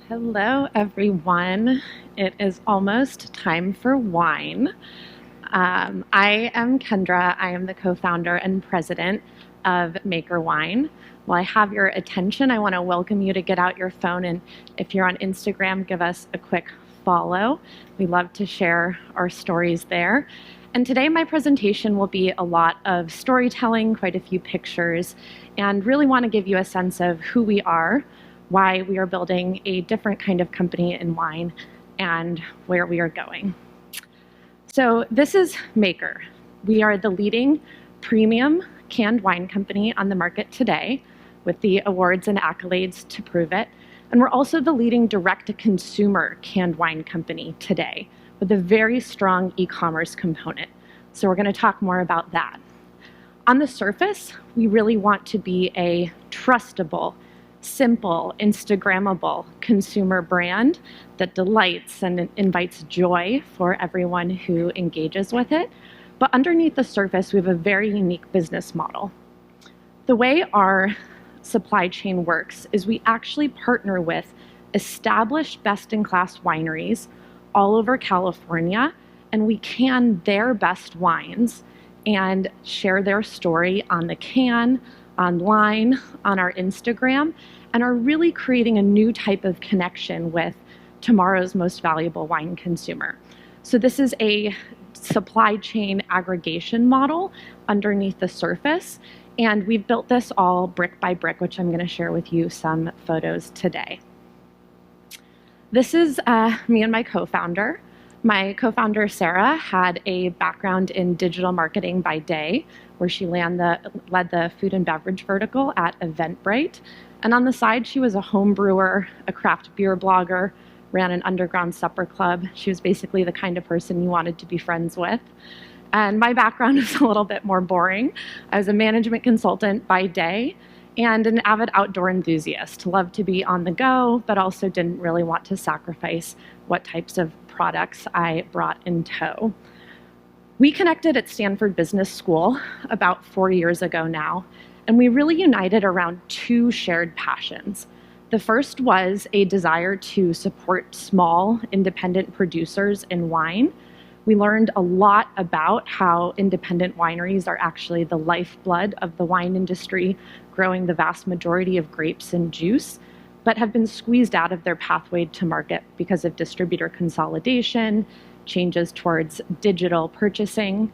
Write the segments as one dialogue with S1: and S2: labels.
S1: Hello, everyone. It is almost time for wine. I am Kendra. I am the co-founder and president of Maker Wine. While I have your attention, I want to welcome you to get out your phone, and if you're on Instagram, give us a quick follow. We love to share our stories there. And today my presentation will be a lot of storytelling, quite a few pictures, and really want to give you a sense of who we are, why we are building a different kind of company in wine, and where we are going. So this is Maker. We are the leading premium canned wine company on the market today, with the awards and accolades to prove it. And we're also the leading direct-to-consumer canned wine company today, with a very strong e-commerce component. So we're going to talk more about that. On the surface, we really want to be a trustable, simple, Instagrammable consumer brand that delights and invites joy for everyone who engages with it. But underneath the surface, we have a very unique business model. The way our supply chain works is we actually partner with established best-in-class wineries all over California, and we can their best wines and share their story on the can, online, on our Instagram, and are really creating a new type of connection with tomorrow's most valuable wine consumer. So this is a supply chain aggregation model underneath the surface, and we've built this all brick by brick, which I'm going to share with you some photos today. This is me and my co-founder. My co-founder, Sarah, had a background in digital marketing by day, where she led the food and beverage vertical at Eventbrite. And on the side, she was a home brewer, a craft beer blogger, ran an underground supper club. She was basically the kind of person you wanted to be friends with. And my background is a little bit more boring. I was a management consultant by day and an avid outdoor enthusiast, loved to be on the go, but also didn't really want to sacrifice what types of products I brought in tow. We connected at Stanford Business School about 4 years ago now, and we really united around two shared passions. The first was a desire to support small, independent producers in wine. We learned a lot about how independent wineries are actually the lifeblood of the wine industry, growing the vast majority of grapes and juice, but have been squeezed out of their pathway to market because of distributor consolidation, changes towards digital purchasing.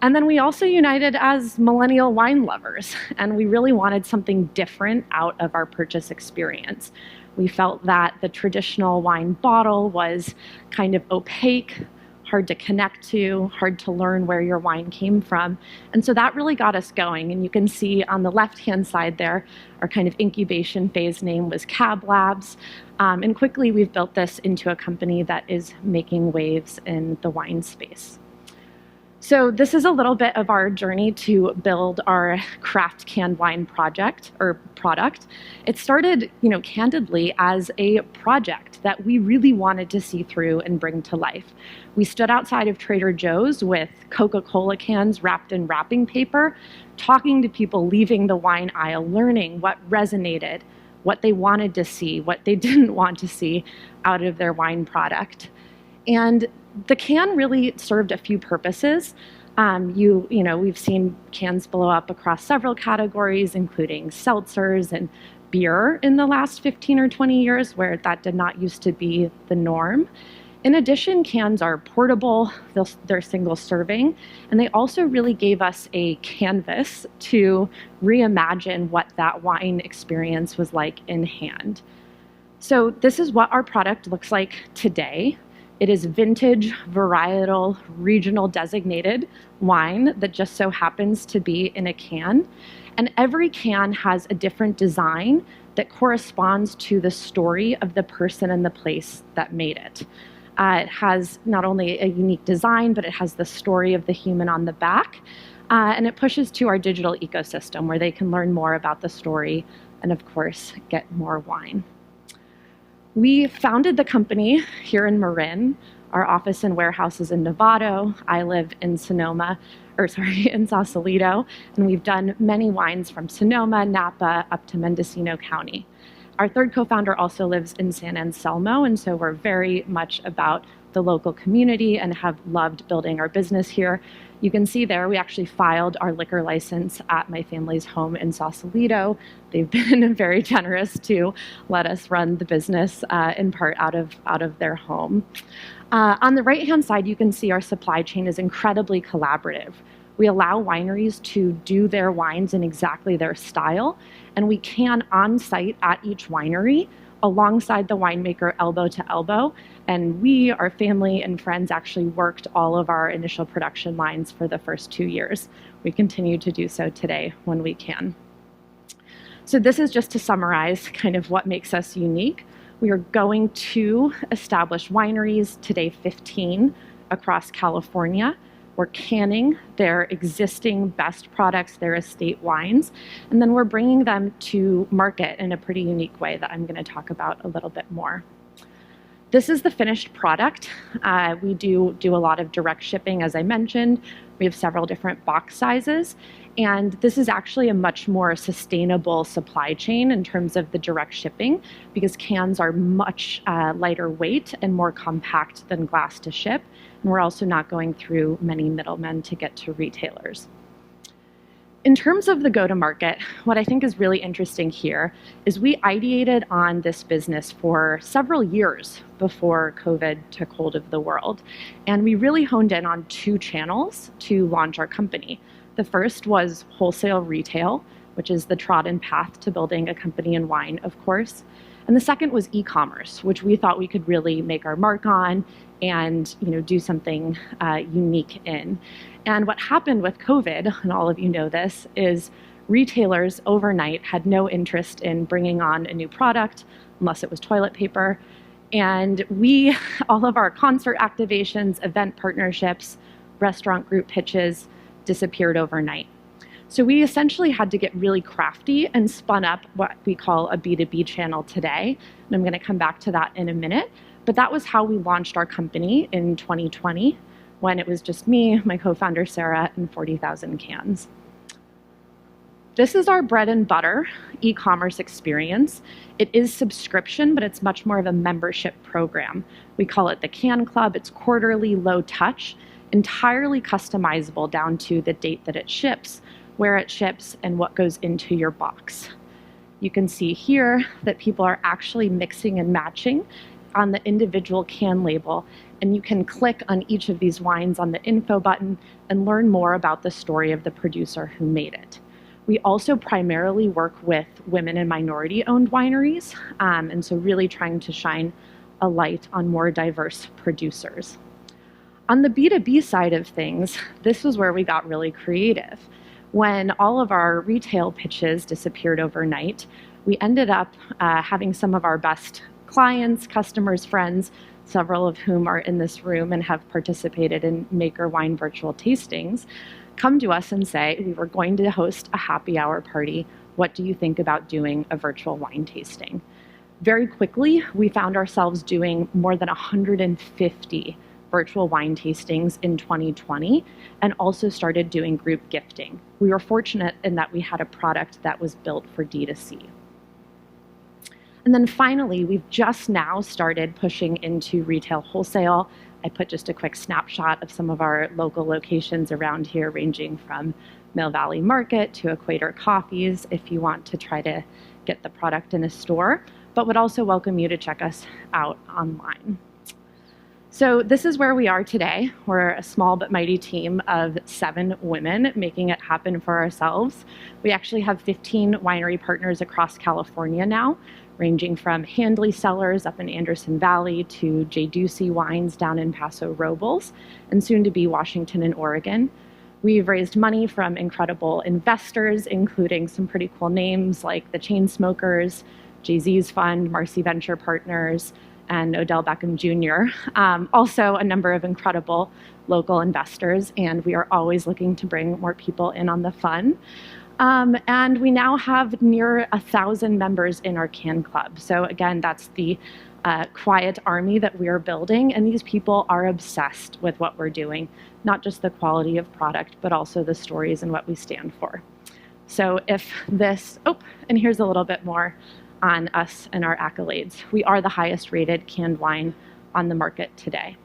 S1: And then we also united as millennial wine lovers, and we really wanted something different out of our purchase experience. We felt that the traditional wine bottle was kind of opaque, hard to connect to, hard to learn where your wine came from. And so that really got us going. And you can see on the left-hand side there, our kind of incubation phase name was Cab Labs. And quickly we've built this into a company that is making waves in the wine space. So this is a little bit of our journey to build our craft canned wine product. It started, candidly as a project that we really wanted to see through and bring to life. We stood outside of Trader Joe's with Coca-Cola cans wrapped in wrapping paper, talking to people leaving the wine aisle, learning what resonated, what they wanted to see, what they didn't want to see out of their wine product. And the can really served a few purposes. We've seen cans blow up across several categories, including seltzers and beer in the last 15 or 20 years, where that did not used to be the norm. In addition, cans are portable, they're single serving, and they also really gave us a canvas to reimagine what that wine experience was like in hand. So this is what our product looks like today. It is vintage, varietal, regional designated wine that just so happens to be in a can. And every can has a different design that corresponds to the story of the person and the place that made it. It has not only a unique design, but it has the story of the human on the back. And it pushes to our digital ecosystem where they can learn more about the story and, of course, get more wine. We founded the company here in Marin. Our office and warehouse is in Novato. I live in in Sausalito, and we've done many wines from Sonoma, Napa, up to Mendocino County. Our third co-founder also lives in San Anselmo, and so we're very much about the local community and have loved building our business here. You can see there, we actually filed our liquor license at my family's home in Sausalito. They've been very generous to let us run the business in part out of their home. On the right-hand side, you can see our supply chain is incredibly collaborative. We allow wineries to do their wines in exactly their style, and we can on-site at each winery alongside the winemaker elbow to elbow. And we, our family and friends, actually worked all of our initial production lines for the first 2 years. We continue to do so today when we can. So this is just to summarize kind of what makes us unique. We are going to establish wineries, today 15, across California. We're canning their existing best products, their estate wines, and then we're bringing them to market in a pretty unique way that I'm going to talk about a little bit more. This is the finished product. We do a lot of direct shipping, as I mentioned. We have several different box sizes, and this is actually a much more sustainable supply chain in terms of the direct shipping, because cans are much lighter weight and more compact than glass to ship, and we're also not going through many middlemen to get to retailers. In terms of the go-to-market, what I think is really interesting here is we ideated on this business for several years before COVID took hold of the world. And we really honed in on 2 channels to launch our company. The first was wholesale retail, which is the trodden path to building a company in wine, of course. And the second was e-commerce, which we thought we could really make our mark on and do something unique in. And what happened with COVID, and all of you know this, is retailers overnight had no interest in bringing on a new product unless it was toilet paper. And all of our concert activations, event partnerships, restaurant group pitches disappeared overnight. So we essentially had to get really crafty and spun up what we call a B2B channel today. And I'm going to come back to that in a minute. But that was how we launched our company in 2020, when it was just me, my co-founder Sarah, and 40,000 cans. This is our bread and butter e-commerce experience. It is subscription, but it's much more of a membership program. We call it the Can Club. It's quarterly, low touch, entirely customizable down to the date that it ships, where it ships, and what goes into your box. You can see here that people are actually mixing and matching on the individual can label, and you can click on each of these wines on the info button and learn more about the story of the producer who made it. We also primarily work with women and minority-owned wineries, and so really trying to shine a light on more diverse producers. On the B2B side of things, this was where we got really creative. When all of our retail pitches disappeared overnight, we ended up having some of our best clients, customers, friends, several of whom are in this room and have participated in Maker Wine virtual tastings, come to us and say, we were going to host a happy hour party. What do you think about doing a virtual wine tasting? Very quickly, we found ourselves doing more than 150 virtual wine tastings in 2020 and also started doing group gifting. We were fortunate in that we had a product that was built for D2C. And then finally, we've just now started pushing into retail wholesale. I put just a quick snapshot of some of our local locations around here, ranging from Mill Valley Market to Equator Coffees, if you want to try to get the product in a store, but would also welcome you to check us out online. So this is where we are today. We're a small but mighty team of 7 women making it happen for ourselves. We actually have 15 winery partners across California now, ranging from Handley Cellars up in Anderson Valley to J. Ducey Wines down in Paso Robles, and soon to be Washington and Oregon. We've raised money from incredible investors, including some pretty cool names like the Chainsmokers, Jay-Z's Fund, Marcy Venture Partners, and Odell Beckham Jr. Also a number of incredible local investors, and we are always looking to bring more people in on the fun. And we now have near 1,000 members in our Can Club. So again, that's the quiet army that we are building, and these people are obsessed with what we're doing, not just the quality of product, but also the stories and what we stand for. So if this, and here's a little bit more on us and our accolades. We are the highest rated canned wine on the market today.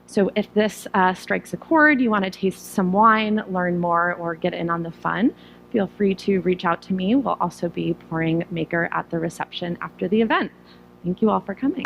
S1: So if this strikes a chord, you want to taste some wine, learn more, or get in on the fun, feel free to reach out to me. We'll also be pouring Maker at the reception after the event. Thank you all for coming.